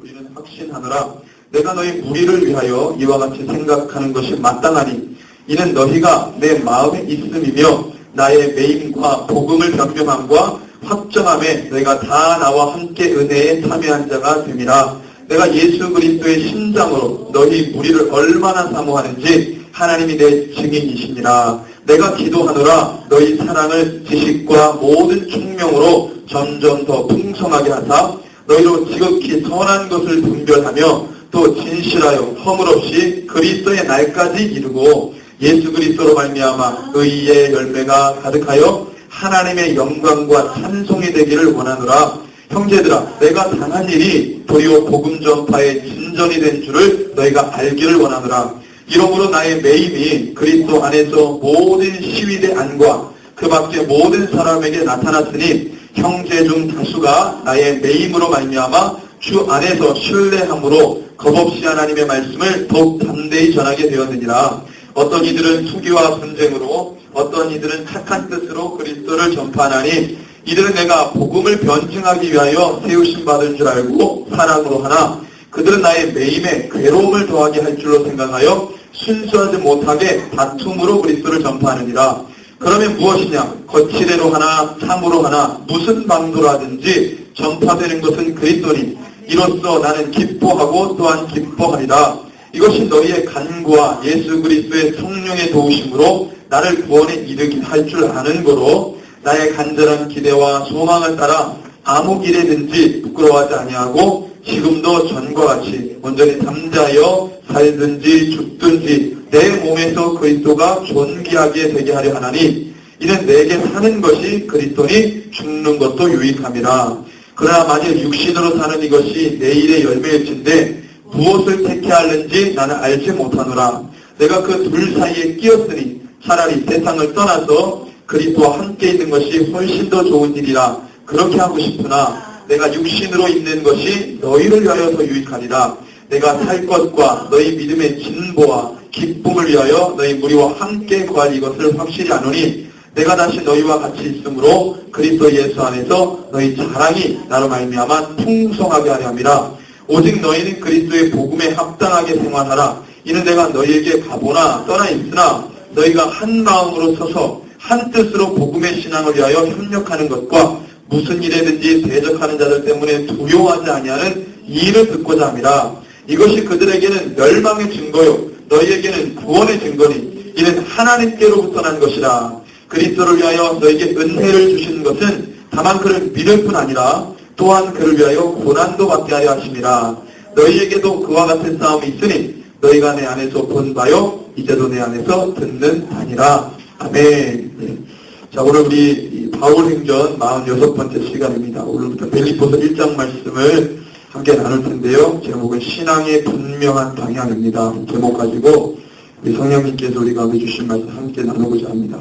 우리는 확신하노라. 내가 너희 무리를 위하여 이와 같이 생각하는 것이 마땅하니 이는 너희가 내 마음에 있음이며 나의 매임과 복음을 변명함과 확정함에 너희가 다 나와 함께 은혜에 참여한 자가 됨이라. 내가 예수 그리스도의 심장으로 너희 무리를 얼마나 사모하는지 하나님이 내 증인이시니라. 내가 기도하노라. 너희 사랑을 지식과 모든 총명으로 점점 더 풍성하게 하사 너희로 지극히 선한 것을 분별하며 또 진실하여 허물 없이 그리스도의 날까지 이루고 예수 그리스도로 말미암아 의의 열매가 가득하여 하나님의 영광과 찬송이 되기를 원하노라. 형제들아, 내가 당한 일이 도리어 복음 전파의 진전이 된 줄을 너희가 알기를 원하노라. 이러므로 나의 매임이 그리스도 안에서 모든 시위대 안과 그 밖에 모든 사람에게 나타났으니 형제 중 다수가 나의 매임으로 말미암아 주 안에서 신뢰함으로 겁없이 하나님의 말씀을 더욱 담대히 전하게 되었느니라. 어떤 이들은 투기와 분쟁으로 어떤 이들은 착한 뜻으로 그리스도를 전파하나니 이들은 내가 복음을 변증하기 위하여 세우심 받은 줄 알고 사랑으로 하나 그들은 나의 매임에 괴로움을 더하게 할 줄로 생각하여 순수하지 못하게 다툼으로 그리스도를 전파하느니라. 그러면 무엇이냐? 거칠애로 하나 참으로 하나 무슨 방도로 하든지 전파되는 것은 그리스도니 이로써 나는 기뻐하고 또한 기뻐하리라. 이것이 너희의 간구와 예수 그리스도의 성령의 도우심으로 나를 구원에 이르게 할 줄 아는 거로 나의 간절한 기대와 소망을 따라 아무 길에든지 부끄러워하지 아니하고 지금도 전과 같이 온전히 담대하여 살든지 죽든지 내 몸에서 그리스도가 존귀하게 되게 하려 하나니 이는 내게 사는 것이 그리스도니 죽는 것도 유익함이라. 그러나 만일 육신으로 사는 이것이 내일의 열매일진데 무엇을 택해야 하는지 나는 알지 못하노라. 내가 그 둘 사이에 끼었으니 차라리 세상을 떠나서 그리스도와 함께 있는 것이 훨씬 더 좋은 일이라 그렇게 하고 싶으나 내가 육신으로 있는 것이 너희를 위하여 더 유익하리라. 내가 살 것과 너희 믿음의 진보와 기쁨을 위하여 너희 무리와 함께 구할 이것을 확실히 아노니 내가 다시 너희와 같이 있으므로 그리스도 예수 안에서 너희 자랑이 나로 말미암아 풍성하게 하려 함이라. 오직 너희는 그리스도의 복음에 합당하게 생활하라. 이는 내가 너희에게 가보나 떠나 있으나 너희가 한 마음으로 서서 한 뜻으로 복음의 신앙을 위하여 협력하는 것과 무슨 일에든지 대적하는 자들 때문에 두려워하지 아니하는 이 일을 듣고자 함이라. 이것이 그들에게는 멸망의 증거요 너희에게는 구원의 증거니 이는 하나님께로부터 난 것이라. 그리스도를 위하여 너에게 은혜를 주시는 것은 다만 그를 믿을 뿐 아니라 또한 그를 위하여 고난도 받게 하려 하심이라. 너희에게도 그와 같은 싸움이 있으니 너희가 내 안에서 본 바요 이제도 내 안에서 듣는 바니라. 아멘. 자, 오늘 우리 바울행전 46번째 시간입니다. 오늘부터 빌립보서 1장 말씀을 함께 나눌 텐데요. 제목은 신앙의 분명한 방향입니다. 제목 가지고 우리 성령님께서 우리가 해주신 말씀 함께 나누고자 합니다.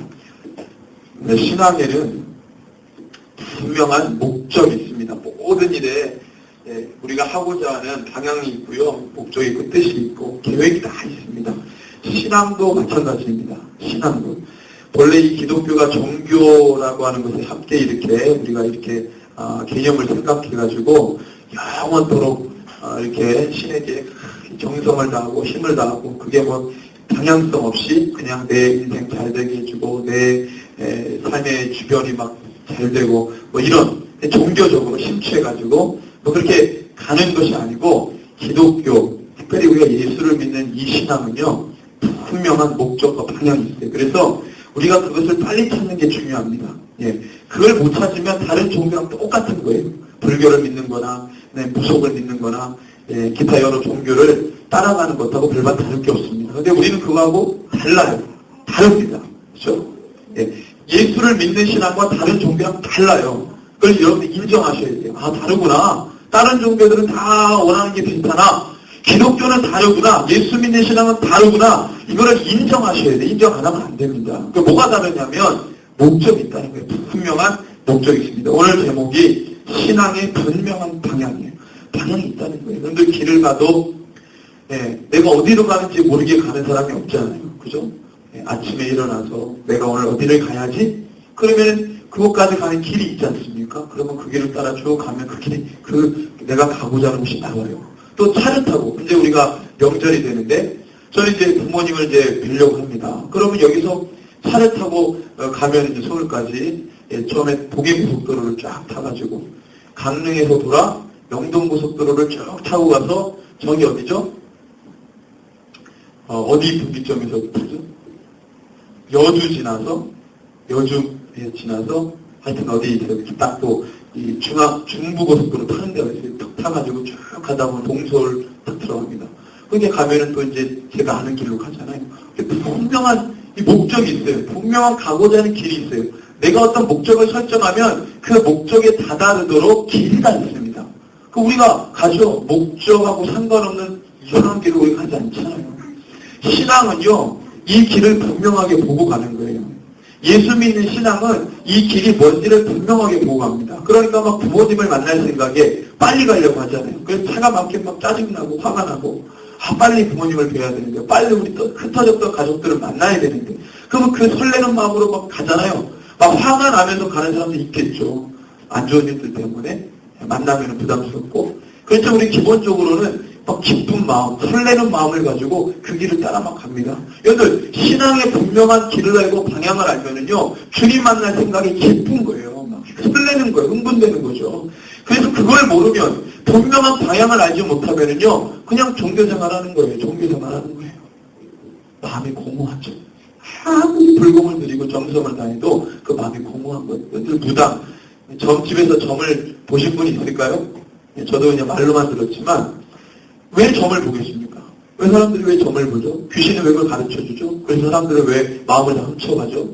네, 신앙에는 분명한 목적이 있습니다. 모든 일에 우리가 하고자 하는 방향이 있고요. 목적이 있고 뜻이 있고 계획이 다 있습니다. 신앙도 마찬가지입니다. 신앙도. 원래 이 기독교가 종교라고 하는 것을 함께 우리가 이렇게 개념을 생각해가지고 영원토록 이렇게 신에게 정성을 다하고 힘을 다하고 그게 뭐 방향성 없이 그냥 내 인생 잘 되게 해주고 내 삶의 주변이 막 잘 되고 뭐 이런 종교적으로 심취해가지고 뭐 그렇게 가는 것이 아니고 기독교 특별히 우리가 예수를 믿는 이 신앙은요 분명한 목적과 방향이 있어요. 그래서 우리가 그것을 빨리 찾는 게 중요합니다. 예, 그걸 못 찾으면 다른 종교랑 똑같은 거예요. 불교를 믿는 거나 무속을 믿는 거나 기타 여러 종교를 따라가는 것하고 별반 다를 게 없습니다. 근데 우리는 그거하고 달라요. 다릅니다. 그렇죠? 예수를 믿는 신앙과 다른 종교랑 달라요. 그걸 여러분이 인정하셔야 돼요. 아, 다르구나. 다른 종교들은 다 원하는 게 비슷하나 기독교는 다르구나. 예수 믿는 신앙은 다르구나. 이거를 인정하셔야 돼요. 인정 안 하면 안 됩니다. 그 뭐가 다르냐면 목적이 있다는 거예요. 분명한 목적이 있습니다. 오늘 제목이 신앙의 분명한 방향이에요. 방향이 있다는 거예요. 여러분들 길을 가도 내가 어디로 가는지 모르게 가는 사람이 없잖아요. 그죠? 아침에 일어나서 내가 오늘 어디를 가야지? 그러면 그곳까지 가는 길이 있지 않습니까? 그러면 그 길을 따라 쭉 가면 그 길이 내가 가고자 하는 곳이 나와요. 또 차를 타고, 이제 우리가 명절이 되는데, 저는 이제 부모님을 이제 뵈려고 합니다. 그러면 여기서 차를 타고 가면 이제 서울까지, 처음에 동해고속도로를 쫙 타가지고, 강릉에서 돌아 영동고속도로를 쭉 타고 가서, 저기 어디죠? 어디 분기점에서 타죠? 여주에 지나서, 하여튼 어디 있어요. 딱 또, 이 중부고속도로 타는 데가 있어요. 탁 타가지고 쭉 가다 보면 동서울 탁 들어갑니다. 거기에 가면은 또 이제 제가 아는 길로 가잖아요. 분명한 이 목적이 있어요. 분명한 가고자 하는 길이 있어요. 내가 어떤 목적을 설정하면 그 목적에 다다르도록 길이가 있습니다. 그 우리가 가죠. 목적하고 상관없는 이상한 길을 우리가 가지 않잖아요. 신앙은요, 이 길을 분명하게 보고 가는 거예요. 예수 믿는 신앙은 이 길이 뭔지를 분명하게 보고 갑니다. 그러니까 막 부모님을 만날 생각에 빨리 가려고 하잖아요. 그래서 차가 막히면 막 짜증나고 화가 나고, 빨리 부모님을 뵈야 되는데, 빨리 우리 또 흩어졌던 가족들을 만나야 되는데, 그러면 그 설레는 마음으로 막 가잖아요. 막 화가 나면서 가는 사람도 있겠죠. 안 좋은 일들 때문에 만나면 부담스럽고. 그래서 우리 기본적으로는 막 기쁜 마음, 설레는 마음을 가지고 그 길을 따라 막 갑니다. 여러분들, 신앙의 분명한 길을 알고 방향을 알면은요, 주님 만날 생각이 기쁜 거예요. 막 설레는 거예요. 흥분되는 거죠. 그래서 그걸 모르면, 분명한 방향을 알지 못하면은요, 그냥 종교생활 하는 거예요. 종교생활 하는 거예요. 마음이 공허하죠. 아무리 불공을 드리고 정성을 다해도 그 마음이 공허한 거예요. 무당, 점집에서 점을 보신 분이 있을까요? 저도 그냥 말로만 들었지만, 왜 점을 보겠습니까? 왜 사람들이 왜 점을 보죠? 귀신이 왜 그걸 가르쳐주죠? 그래서 사람들은 왜 마음을 다 훔쳐가죠?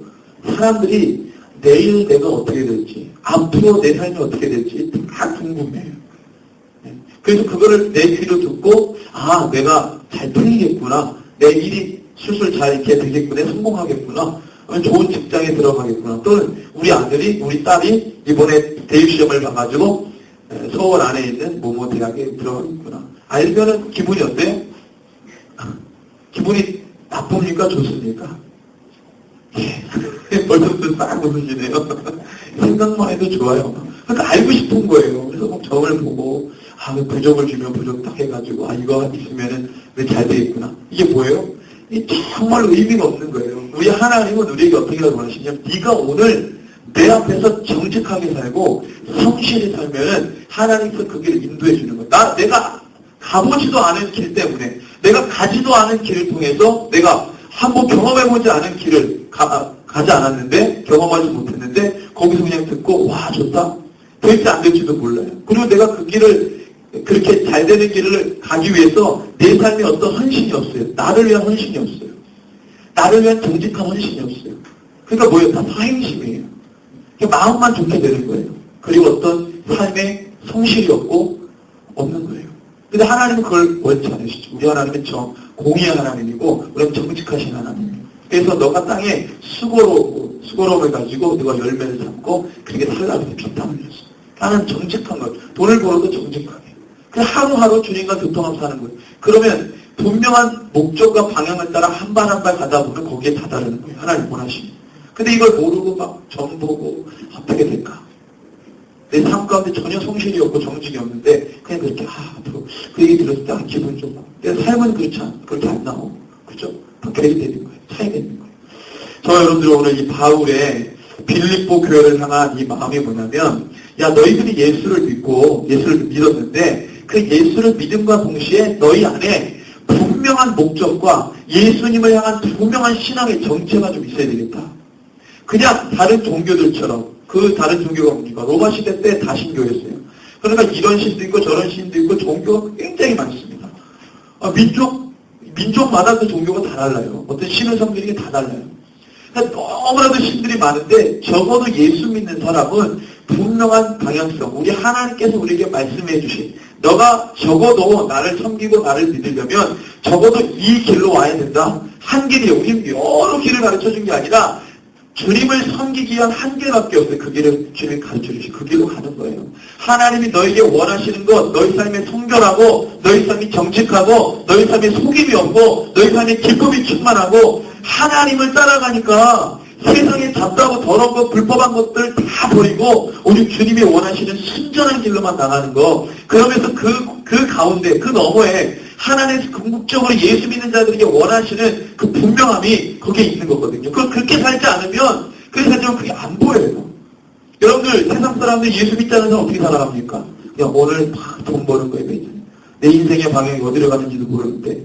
사람들이 내일 내가 어떻게 될지, 앞으로 내 삶이 어떻게 될지 다 궁금해요. 그래서 그거를 내 귀로 듣고, 내가 잘 풀리겠구나. 내 일이 술술 잘 이렇게 되겠구나. 성공하겠구나. 좋은 직장에 들어가겠구나. 또는 우리 아들이, 우리 딸이 이번에 대입시험을 봐가지고 서울 안에 있는 모모 대학에 들어가겠구나. 알면은 기분이 어때요? 기분이 나쁩니까? 좋습니까? 벌써부터 싹 웃으시네요. 생각만 해도 좋아요. 그러니까 알고 싶은 거예요. 그래서 막 점을 보고, 부적을 주면 부적 딱 해가지고, 이거 있으면은 왜 잘 되겠구나. 이게 뭐예요? 이게 정말 의미가 없는 거예요. 우리 하나님은 우리에게 어떻게 원하시냐면, 네가 오늘 내 앞에서 정직하게 살고, 성실히 살면은 하나님께서 그 길을 인도해 주는 거예요. 내가 가보지도 않은 길 때문에, 내가 가지도 않은 길을 통해서, 내가 한번 경험해보지 않은 길을 가지 않았는데, 경험하지 못했는데, 거기서 그냥 듣고, 와, 좋다? 될지 안 될지도 몰라요. 그리고 내가 그 길을, 그렇게 잘 되는 길을 가기 위해서 내 삶에 어떤 헌신이 없어요. 나를 위한 헌신이 없어요. 나를 위한 정직한 헌신이 없어요. 그러니까 뭐예요? 다 사행심이에요. 마음만 좋게 되는 거예요. 그리고 어떤 삶에 성실이 없는 거예요. 근데 하나님은 그걸 원치 않으시죠. 우리 하나님은 공의의 하나님이고, 우리는 정직하신 하나님이에요. 그래서 너가 땅에 수고로움을 가지고 너가 열매를 담고, 그렇게 살라고 피땀 흘렸어. 나는 정직한 것. 돈을 벌어도 정직하게. 그래서 하루하루 주님과 교통하면서 사는 거예요. 그러면 분명한 목적과 방향을 따라 한 발 한 발 가다 보면 거기에 다다르는 거예요. 하나님 원하시니. 근데 이걸 모르고 막 점 보고 어떻게 될까? 내 삶 가운데 전혀 성실이 없고 정직이 없는데 그냥 그렇게 앞으로 그 얘기 들었을 때 기분 좋고 내 삶은 그렇게 안 나오고 그죠? 괴리 되는 거예요. 차이 되는 거예요. 저와 여러분들 오늘 이 바울의 빌립보 교회를 향한 이 마음이 뭐냐면 너희들이 예수를 믿었는데 그 예수를 믿음과 동시에 너희 안에 분명한 목적과 예수님을 향한 분명한 신앙의 정체가 좀 있어야 되겠다. 그냥 다른 종교들처럼 그 다른 종교가 뭡니까? 로마 시대 때 다신교였어요. 그러니까 이런 신도 있고 저런 신도 있고 종교가 굉장히 많습니다. 민족마다 그 종교가 다 달라요. 어떤 신을 섬기는 게 다 달라요. 그러니까 너무나도 신들이 많은데 적어도 예수 믿는 사람은 분명한 방향성, 우리 하나님께서 우리에게 말씀해 주신 너가 적어도 나를 섬기고 나를 믿으려면 적어도 이 길로 와야 된다. 한 길이에요. 우리 여러 길을 가르쳐준 게 아니라 주님을 섬기기 위한 한 길밖에 없어요. 그 길을 주님이 가르쳐주시고 그 길로 가는 거예요. 하나님이 너에게 원하시는 것, 너희 삶에 성결하고 너희 삶이 정직하고 너희 삶에 속임이 없고 너희 삶에 기쁨이 충만하고 하나님을 따라가니까 세상에 잡다고 더러운 것, 불법한 것들 다 버리고 오직 주님이 원하시는 순전한 길로만 나가는 거. 그러면서 그 가운데, 그 너머에 하나님께서 궁극적으로 예수 믿는 자들에게 원하시는 그 분명함이 거기에 있는 거거든요. 그렇게 살지 않으면, 그게 안 보여요. 여러분들, 세상 사람들 예수 믿지 않는 사람 어떻게 살아갑니까? 그냥 오늘 막 돈 버는 거에 내 인생의 방향이 어디로 가는지도 모르는데,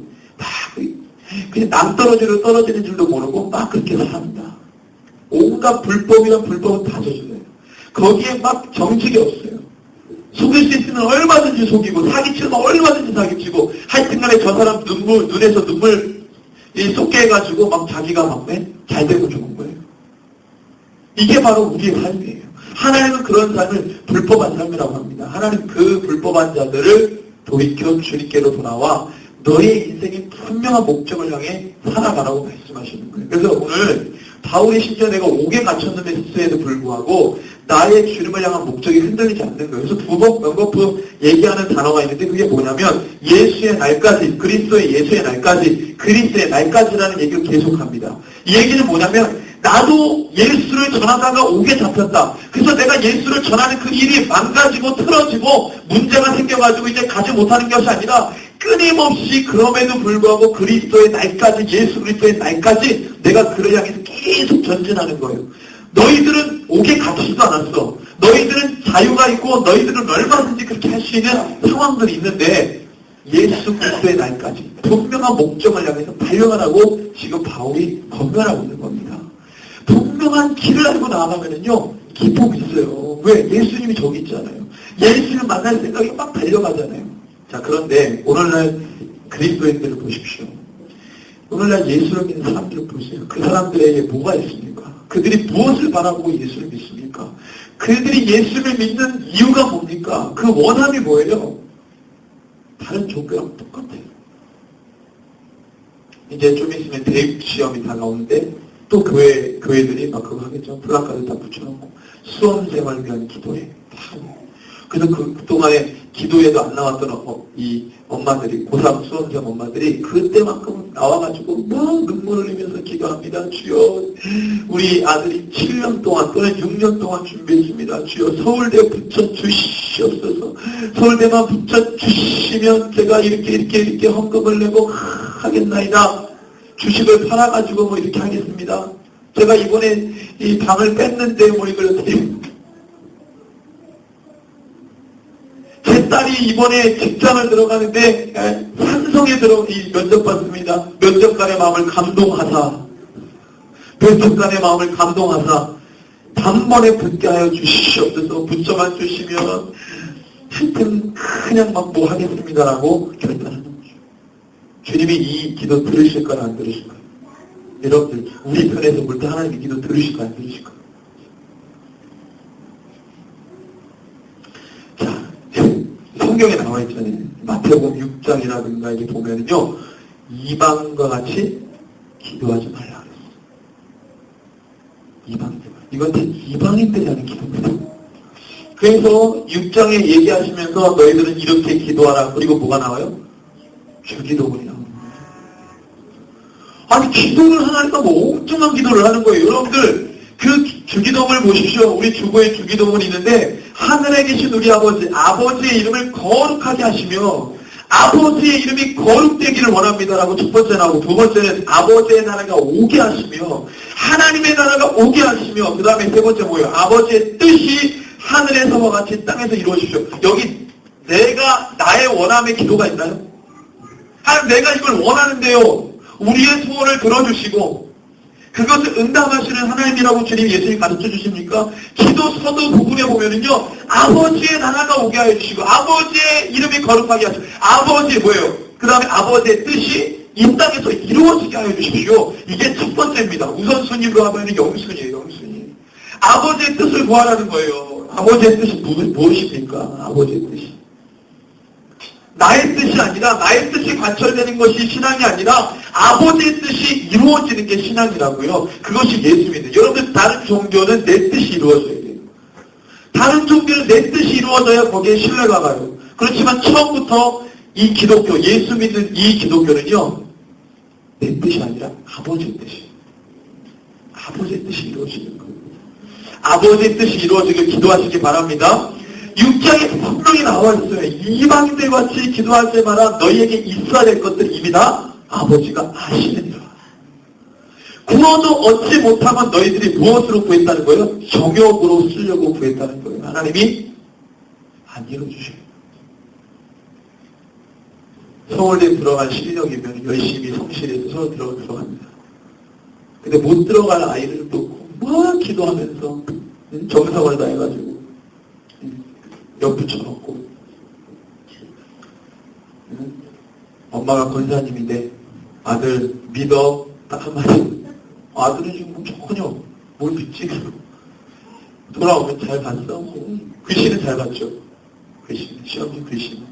그냥 떨어지는 줄도 모르고 막 그렇게 삽니다. 온갖 불법이란 불법은 다 저질러요. 거기에 막 정직이 없어요. 속일 수 있으면 얼마든지 속이고, 사기치면 얼마든지 사기치고, 하여튼 간에 저 사람 눈에서 눈물 쏟게 해가지고 막 자기가 막 잘 되고 좋은 거예요. 이게 바로 우리의 삶이에요. 하나님은 그런 삶을 불법한 삶이라고 합니다. 하나님 그 불법한 자들을 돌이켜 주님께로 돌아와 너의 인생의 분명한 목적을 향해 살아가라고 말씀하시는 거예요. 그래서 오늘 바울이 심지어 내가 옥에 갇혔는데도 불구하고 나의 주님을 향한 목적이 흔들리지 않는 거예요. 그래서 연거푸 얘기하는 단어가 있는데 그게 뭐냐면 예수의 날까지, 그리스도의 예수의 날까지, 그리스도의 날까지라는 얘기를 계속합니다. 이 얘기는 뭐냐면 나도 예수를 전하다가 옥에 잡혔다. 그래서 내가 예수를 전하는 그 일이 망가지고 틀어지고 문제가 생겨가지고 이제 가지 못하는 것이 아니라 끊임없이 그럼에도 불구하고 그리스도의 날까지, 예수 그리스도의 날까지 내가 그를 향해서 계속 전진하는 거예요. 너희들은 옥에 갇히지도 않았어. 너희들은 자유가 있고 너희들은 얼마든지 그렇게 할 수 있는 상황들이 있는데 예수 그리스도의 날까지 분명한 목적을 향해서 달려가라고 지금 바울이 권면하고 있는 겁니다. 분명한 길을 알고 나아가면은요 기쁨이 있어요. 왜? 예수님이 저기 있잖아요. 예수를 만날 생각이 막 달려가잖아요. 자, 그런데 오늘날 그리스도인들을 보십시오. 오늘날 예수를 믿는 사람들을 보세요. 그 사람들에게 뭐가 있습니까? 그들이 무엇을 바라보고 예수를 믿습니까? 그들이 예수를 믿는 이유가 뭡니까? 그 원함이 뭐예요? 다른 종교랑 똑같아요. 이제 좀 있으면 대입 시험이 다가오는데 또 교회들이 막 그거 하겠죠. 플라카드 다 붙여놓고 수험생활을 위한 기도회 다 하고. 그래서 그동안에 기도에도 안 나왔던 이 엄마들이, 고3 수험생 엄마들이 그때만큼 나와가지고 막 눈물을 흘리면서 기도합니다. 주여, 우리 아들이 7년 동안 또는 6년 동안 준비했습니다. 주여, 서울대 붙여주시옵소서. 서울대만 붙여주시면 제가 이렇게 헌금을 내고 하겠나이다. 주식을 팔아가지고 뭐 이렇게 하겠습니다. 제가 이번에 이 방을 뺐는데 뭐 이걸 제 딸이 이번에 직장을 들어가는데 삼성에 면접 봤습니다. 면접관의 마음을 감동하사 단번에 붙게 하여 주시옵소서. 붙여만 주시면 하여튼 그냥 막 뭐 하겠습니다라고 결단하는 거죠. 주님이 이 기도 들으실까요? 안 들으실까요? 여러분들 우리 편에서 볼 때 하나님의 기도 들으실까요? 안 들으실까요? 성경에 나와 있잖아요. 마태복음 6장이라든가 이렇게 보면은요, 이방과 같이 기도하지 말라 그랬어요. 이건 다 이방인들이 하는 기도입니다. 그래서 6장에 얘기하시면서 너희들은 이렇게 기도하라. 그리고 뭐가 나와요? 주기도문이 나옵니다. 아니, 기도를 하니까 뭐 엉뚱한 기도를 하는 거예요. 여러분들, 그 주기도문을 보십시오. 우리 주보에 주기도문이 있는데 하늘에 계신 우리 아버지의 이름을 거룩하게 하시며 아버지의 이름이 거룩되기를 원합니다라고 첫 번째 나오고 두 번째는 아버지의 나라가 오게 하시며 하나님의 나라가 오게 하시며 그 다음에 세 번째 뭐예요? 아버지의 뜻이 하늘에서와 같이 땅에서 이루어지십시오. 여기 나의 원함의 기도가 있나요? 하나님 내가 이걸 원하는데요. 우리의 소원을 들어주시고 그것을 응답하시는 하나님이라고 주님 예수님 가르쳐 주십니까? 기도 서두 부분에 보면은요, 아버지의 나라가 오게 하여 주시고, 아버지의 이름이 거룩하게 하시고, 아버지 뭐예요? 그 다음에 아버지의 뜻이 이 땅에서 이루어지게 하여 주십시오. 이게 첫 번째입니다. 우선순위로 하면 영순이에요, 영순위. 아버지의 뜻을 구하라는 거예요. 아버지의 뜻이 무엇입니까? 아버지의 뜻이. 나의 뜻이 아니라 나의 뜻이 관철되는 것이 신앙이 아니라 아버지의 뜻이 이루어지는 게 신앙이라고요. 그것이 예수 믿는. 여러분들 다른 종교는 내 뜻이 이루어져야 돼요. 다른 종교는 내 뜻이 이루어져야 거기에 신뢰가 가요. 그렇지만 처음부터 이 기독교, 예수 믿는 이 기독교는요. 내 뜻이 아니라 아버지의 뜻이에요. 아버지의 뜻이 이루어지는 거예요. 아버지의 뜻이 이루어지길 기도하시기 바랍니다. 6장에 분명히 나와 있어요. 이방인들 같이 기도할 때마다 너희에게 있어야 될 것들 이미 다 아버지가 아시느니라. 구원도 얻지 못하면 너희들이 무엇으로 구했다는 거예요? 정욕으로 쓰려고 구했다는 거예요. 하나님이 안 이루어주셔요. 서울대 들어갈 실력이면 열심히 성실해서 서울 들어갑니다. 근데 못 들어갈 아이를 또 뭐 기도하면서 정성을 다해가지고 옆 붙여놓고 엄마가 권사님인데 아들 믿어 딱 한마디. 아들은 지금 전혀 뭘 믿지. 돌아오면 잘 봤어. 글씨는 잘 봤죠. 글씨는 시험지 글씨는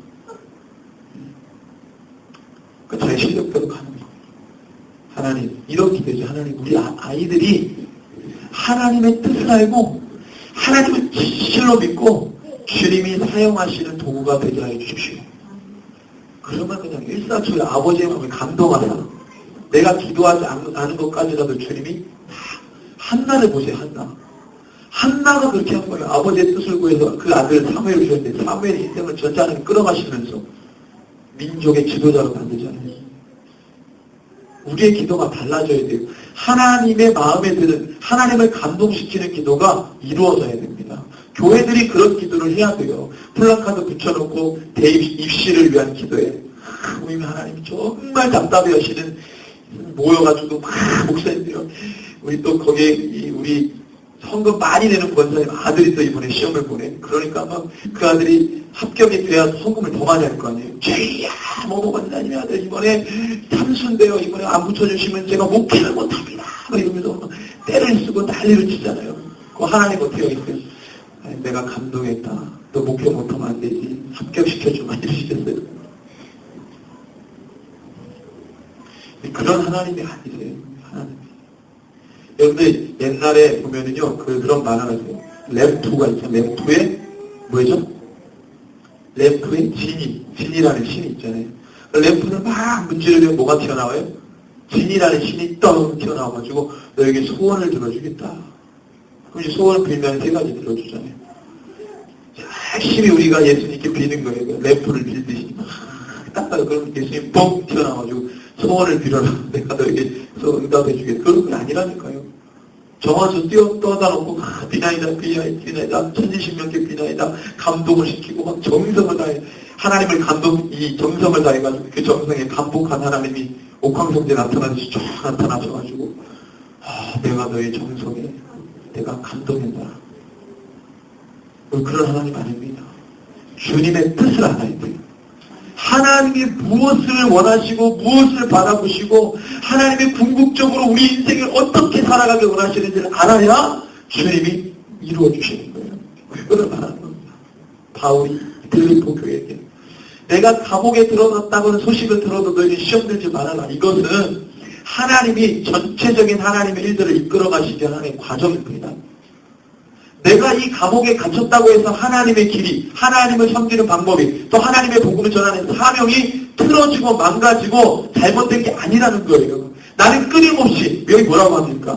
그러니까 자기 실력대로 가는 거예요. 하나님 이렇게 되죠. 하나님 우리 아이들이 하나님의 뜻을 알고 하나님을 진실로 믿고 주님이 사용하시는 도구가 되게 해 주십시오. 그러면 그냥 일사초에 아버지의 마음을 감동하사 내가 기도하지 않은 것까지라도 주님이 한나를 보세요. 한나가 그렇게 한 거예요. 아버지의 뜻을 구해서 그 아들 사무엘을 주셨는데 사무엘의 인생을 전자하나님 끌어가시면서 민족의 지도자로 만들잖아요. 우리의 기도가 달라져야 돼요. 하나님의 마음에 드는 하나님을 감동시키는 기도가 이루어져야 됩니다. 교회들이 그런 기도를 해야 돼요. 플래카드 붙여놓고 대입 입시를 위한 기도에 우리 하나님 정말 답답해 하시는 모여가지고 막 목사님들이 우리 또 거기에 우리 성금 많이 내는 권사님 아들이 또 이번에 시험을 보내. 그러니까 막 그 아들이 합격이 돼야 성금을 더 많이 할 거 아니에요. 제이야 뭐 권사님의 아들 이번에 참순대요. 이번에 안 붙여주시면 제가 목회를 못합니다. 이러면서 때를 쓰고 난리를 치잖아요. 그 하나님 어떻게 하겠어요? 아니, 내가 감동했다. 너 목회 못하면 안 되지. 합격시켜주면 이러시겠어요. 그런 하나님이 아니세요. 하나님. 여러분들 옛날에 보면은요 그런 만화가 있어요. 램프가 있잖아요. 램프에 뭐죠? 램프에 진이라는 신이 있잖아요. 램프를 막 문지르면 뭐가 튀어나와요? 진이라는 신이 떡 튀어나와가지고 너에게 소원을 들어주겠다. 그럼 이제 소원을 빌면 세 가지 들어주잖아요. 열심히 우리가 예수님께 비는 거예요. 램프를 빌듯이 딱 그럼 예수님 뻥 튀어나와가지고 소원을 빌어라. 내가 너에게 응답해 주겠다. 그런 게 아니라니까요. 정화수 떠다 놓고 비나이다 천지신명께 비나이다 감동을 시키고 막 정성을 다해 하나님을 이 정성을 다해가지고 그 정성에 감복한 하나님이 옥황성제 나타나듯이 쫙 나타나셔가지고 내가 너의 정성에 내가 감동했다. 그런 하나님 아닙니다. 주님의 뜻을 알아야 돼요. 하나님이 무엇을 원하시고 무엇을 바라보시고 하나님이 궁극적으로 우리 인생을 어떻게 살아가길 원하시는지를 알아야 주님이 이루어 주시는 거예요. 그걸 말하는 겁니다. 바울이 빌립보 교회에게 내가 감옥에 들어갔다고는 소식을 들어도 너희는 시험 들지 말아라. 이것은 하나님이 전체적인 하나님의 일들을 이끌어 가시지 하나님의 과정입니다. 내가 이 감옥에 갇혔다고 해서 하나님의 길이, 하나님을 섬기는 방법이, 또 하나님의 복음을 전하는 사명이 틀어지고 망가지고 잘못된 게 아니라는 거예요. 나는 끊임없이, 여기 뭐라고 합니까?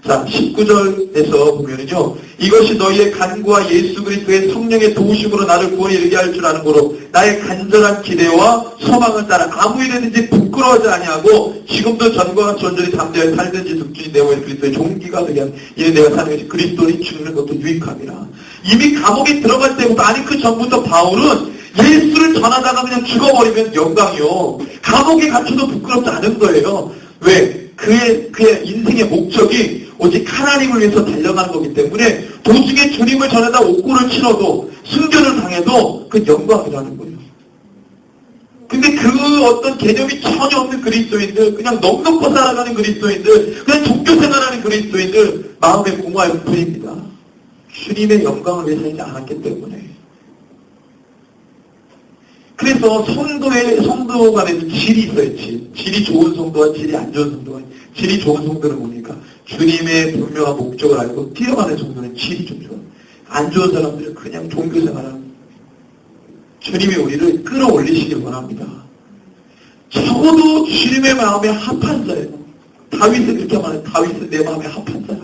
자, 19절에서 보면은요, 이것이 너희의 간구와 예수 그리스도의 성령의 도우심으로 나를 구원에 이르게 할 줄 아는 거로 나의 간절한 기대와 소망을 따라 아무 일에든지 부끄러워하지 아니하고 지금도 전과 전전히 담대하여 살든지 득주인 내오의 그리스도의 종기가 되게 하는 이는 내가 사는 것이 그리스도니 죽는 것도 유익함이라. 이미 감옥에 들어갈 때부터 아니 그 전부터 바울은 예수를 전하다가 그냥 죽어버리면 영광이요. 감옥에 갇혀도 부끄럽지 않은 거예요. 왜? 그의 인생의 목적이 오직 하나님을 위해서 달려가는 거기 때문에 도중에 주님을 전하다 옥고를 치러도 순교를 당해도 그 영광이라는 거예요. 근데 그 어떤 개념이 전혀 없는 그리스도인들, 그냥 넉넉히 살아가는 그리스도인들, 그냥 종교 생활하는 그리스도인들 마음에 공허할 뿐입니다. 주님의 영광을 위해 살지 않았기 때문에. 그래서 성도 간에도 질이 있어요. 질이 좋은 성도와 질이 안 좋은 성도가. 질이 좋은 성도는 뭡니까? 주님의 분명한 목적을 알고 뛰어가는 성도는 질이 좀 좋아요. 안 좋은 사람들은 그냥 종교생활하는. 주님이 우리를 끌어올리시길 원합니다. 적어도 주님의 마음에 합한 자예요. 다윗은 그렇게 말해. 다윗은 내 마음에 합한 자라.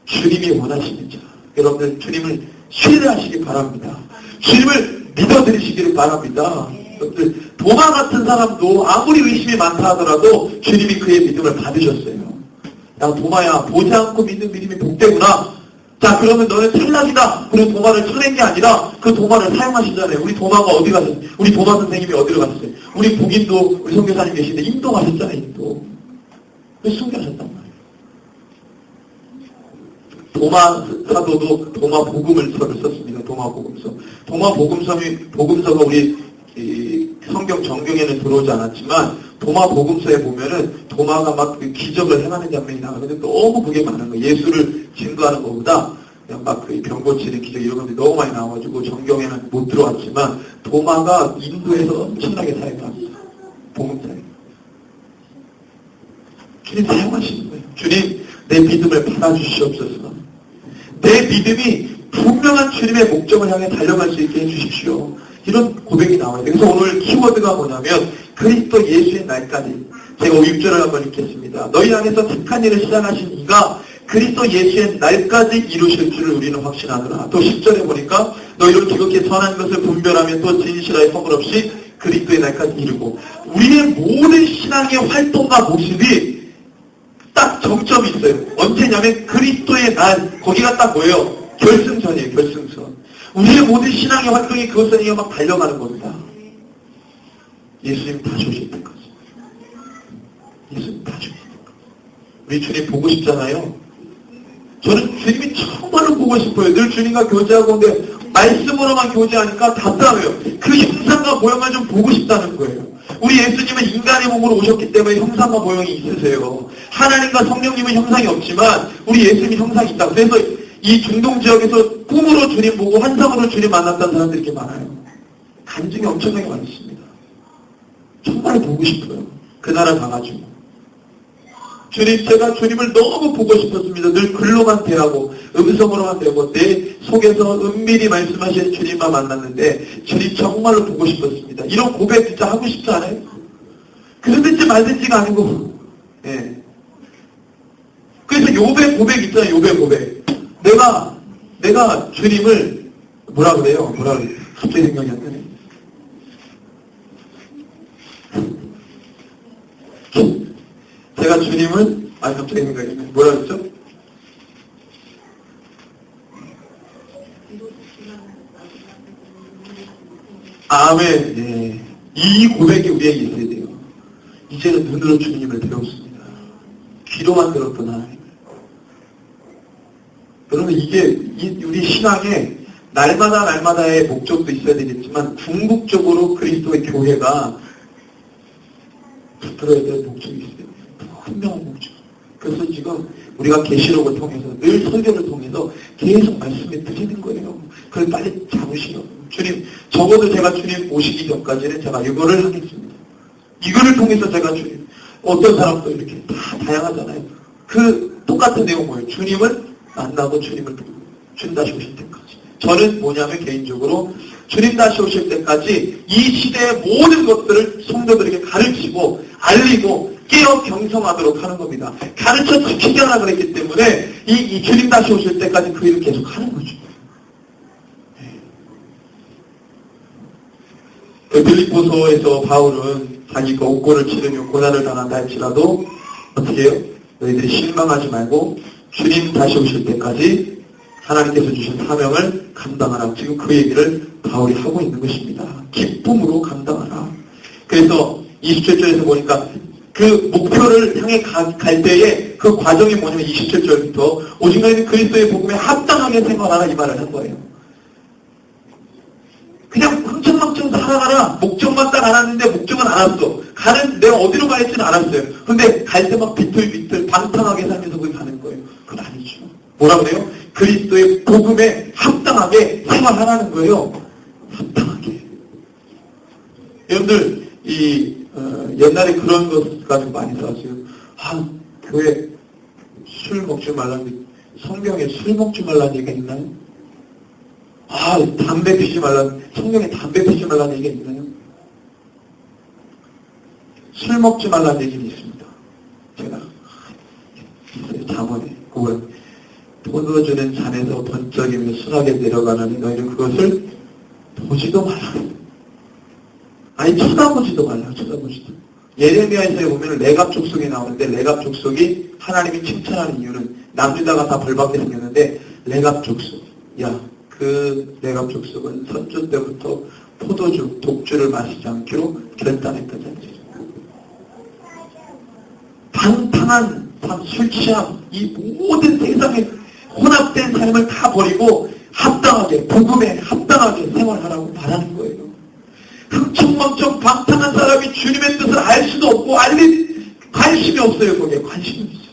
주님이 원하시는 자. 여러분들 주님을 신뢰하시기 바랍니다. 주님을 믿어드리시기를 바랍니다. 여러분들 도마 같은 사람도 아무리 의심이 많다 하더라도 주님이 그의 믿음을 받으셨어요. 야 도마야, 보지 않고 믿는 믿음이 복되구나. 자 그러면 너는 탈락이다. 그리고 도마를 쳐낸 게 아니라 그 도마를 사용하시잖아요. 우리 도마가 어디 가셨어요? 우리 도마 선생님이 어디로 가셨어요? 우리 북인도 우리 선교사님 계신데 인도 가셨잖아요. 인도. 그래서 순교하셨단 말이에요. 도마 사도도 도마 복음서를 썼습니다. 도마 복음서. 도마 복음서가 우리 성경 정경에는 들어오지 않았지만 도마 복음서에 보면은 도마가 막 그 기적을 행하는 장면이 나오는데 너무 그게 많은 거예요. 예수를 증거하는 것보다 그냥 막 그 병 고치는 기적 이런 것들이 너무 많이 나와가지고 정경에는 못 들어왔지만 도마가 인도에서 엄청나게 사용합니다. 복음서에. 주님 사용하시는 거예요. 주님 내 믿음을 받아주시옵소서. 내 믿음이 분명한 주님의 목적을 향해 달려갈 수 있게 해주십시오. 이런 고백이 나와요. 그래서 오늘 키워드가 뭐냐면 그리스도 예수의 날까지. 제가 6절을 한번 읽겠습니다. 너희 안에서 착한 일을 시작하신 이가 그리스도 예수의 날까지 이루실 줄을 우리는 확신하노라. 또 10절에 보니까 너희로 지극히 선한 것을 분별하며 또 진실하여 허물 없이 그리스도의 날까지 이루고. 우리의 모든 신앙의 활동과 모습이 딱 정점이 있어요. 언제냐면 그리스도의 날. 거기가 딱 뭐예요? 결승선이에요. 결승선. 우리의 모든 신앙의 활동이 그것을 향해 막 달려가는 겁니다. 예수님 다시 오실 때까지. 예수님 다시 오실 때까지. 우리 주님 보고 싶잖아요. 저는 주님이 정말로 보고 싶어요. 늘 주님과 교제하고 근데 말씀으로만 교제하니까 답답해요. 그 형상과 모형을 좀 보고 싶다는 거예요. 우리 예수님은 인간의 몸으로 오셨기 때문에 형상과 모형이 있으세요. 하나님과 성령님은 형상이 없지만 우리 예수님이 형상이 있다. 그래서 이 중동 지역에서 꿈으로 주님 보고 환상으로 주님 만났다는 사람들이 이렇게 많아요. 간증이 엄청나게 많습니다. 정말 보고 싶어요. 그 나라 가가지고. 주님, 제가 주님을 너무 보고 싶었습니다. 늘 글로만 대하고 음성으로만 대하고 내 속에서 은밀히 말씀하시는 주님만 만났는데 주님 정말로 보고 싶었습니다. 이런 고백 진짜 하고 싶지 않아요? 그러든지 말든지가 아니고 예. 그래서 욥의 고백 있잖아요. 욥의 고백. 내가 주님을 뭐라 그래요? 갑자기 생각이 안 나네. 제가 주님을 갑자기 생각이 안 나네. 뭐라 그랬죠? 아멘. 예. 이 고백이 우리에게 있어야 돼요. 이제는 눈으로 주님을 배웠습니다. 귀로만 들었던 하나님. 여러분 이게 우리 신앙에 날마다의 목적도 있어야 되겠지만 궁극적으로 그리스도의 교회가 붙들어야 될 목적이 있어요. 분명한 목적. 그래서 지금 우리가 계시록을 통해서 늘 설교를 통해서 계속 말씀을 드리는 거예요. 그걸 빨리 잡으시라고. 주님, 적어도 제가 주님 오시기 전까지는 제가 이거를 하겠습니다. 이거를 통해서 제가 주님, 어떤 사람도 이렇게 다 다양하잖아요. 그 똑같은 내용 뭐예요? 주님을 만나고 주님을 주님 다시 오실 때까지. 저는 뭐냐면 개인적으로 주님 다시 오실 때까지 이 시대의 모든 것들을 성도들에게 가르치고 알리고 깨어 경성하도록 하는 겁니다. 가르쳐 지키게 하라 그랬기 때문에 이 주님 다시 오실 때까지 그 일을 계속 하는 거죠. 빌립보서에서 바울은 자기가 옥고를 치르며 고난을 당한다 할지라도 어떻게 해요? 너희들이 실망하지 말고 주님 다시 오실 때까지 하나님께서 주신 사명을 감당하라. 지금 그 얘기를 바울이 하고 있는 것입니다. 기쁨으로 감당하라. 그래서 27절에서 보니까 그 목표를 향해 갈 때에 그 과정이 뭐냐면 27절부터 오직 너희는 그리스도의 복음에 합당하게 생활하라 이 말을 한 거예요. 그냥 흥청망청 살아가라. 목적만 딱 알았는데 목적은 알았어. 내가 어디로 갈지는 알았어요. 근데 갈 때 막 비틀비틀 방탕하게 살면서 거기 가는 거예요. 그건 아니죠. 뭐라 그래요? 그리스도의 복음에 합당하게 생활하라는 거예요. 합당하게. 여러분들 옛날에 그런 것 가지고 많이 싸웠어요. 교회 술 먹지 말라는 성경에 술 먹지 말라는 얘기가 있나요? 담배 피지 말라는 성경에 담배 피지 말라는 얘기가 있나요? 술 먹지 말라는 얘기는 있습니다. 제가 잠언에 그걸 포도주는 잔에서 번쩍이며 순하게 내려가느니 너희는 그것을 보지도 말라. 아니 쳐다보지도 말라. 쳐다보지도. 예레미야에서 보면 레갑 족속이 나오는데 레갑 족속이 하나님이 칭찬하는 이유는 남유다가 다 벌받게 생겼는데 레갑 족속. 야, 그 레갑 족속은 선조 때부터 포도주, 독주를 마시지 않기로 결단했던 자들이죠. 방탕한 술 취함, 이 모든 세상의 혼합된 삶을 다 버리고 합당하게, 복음에 합당하게 생활하라고 바라는 거예요. 흥청망청 방탕한 사람이 주님의 뜻을 알 수도 없고 알릴 관심이 없어요. 거기에 관심이 없어요.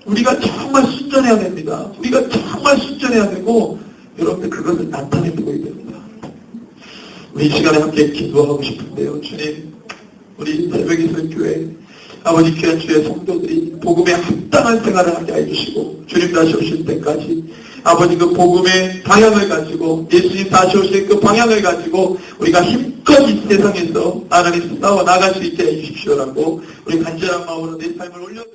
우리가 정말 순전해야 됩니다. 우리가 정말 순전해야 되고 여러분들 그것을 나타내고 됩니다. 우리 이 시간에 함께 기도하고 싶은데요. 주님, 우리 새벽이슬 교회 아버지 귀한 주의 성도들이 복음에 합당한 생활을 하게 해주시고 주님 다시 오실 때까지 아버지 그 복음의 방향을 가지고 예수님 다시 오실 그 방향을 가지고 우리가 힘껏 이 세상에서 하나님 싸워 나갈 수 있게 해주십시오라고 우리 간절한 마음으로 내 삶을 올려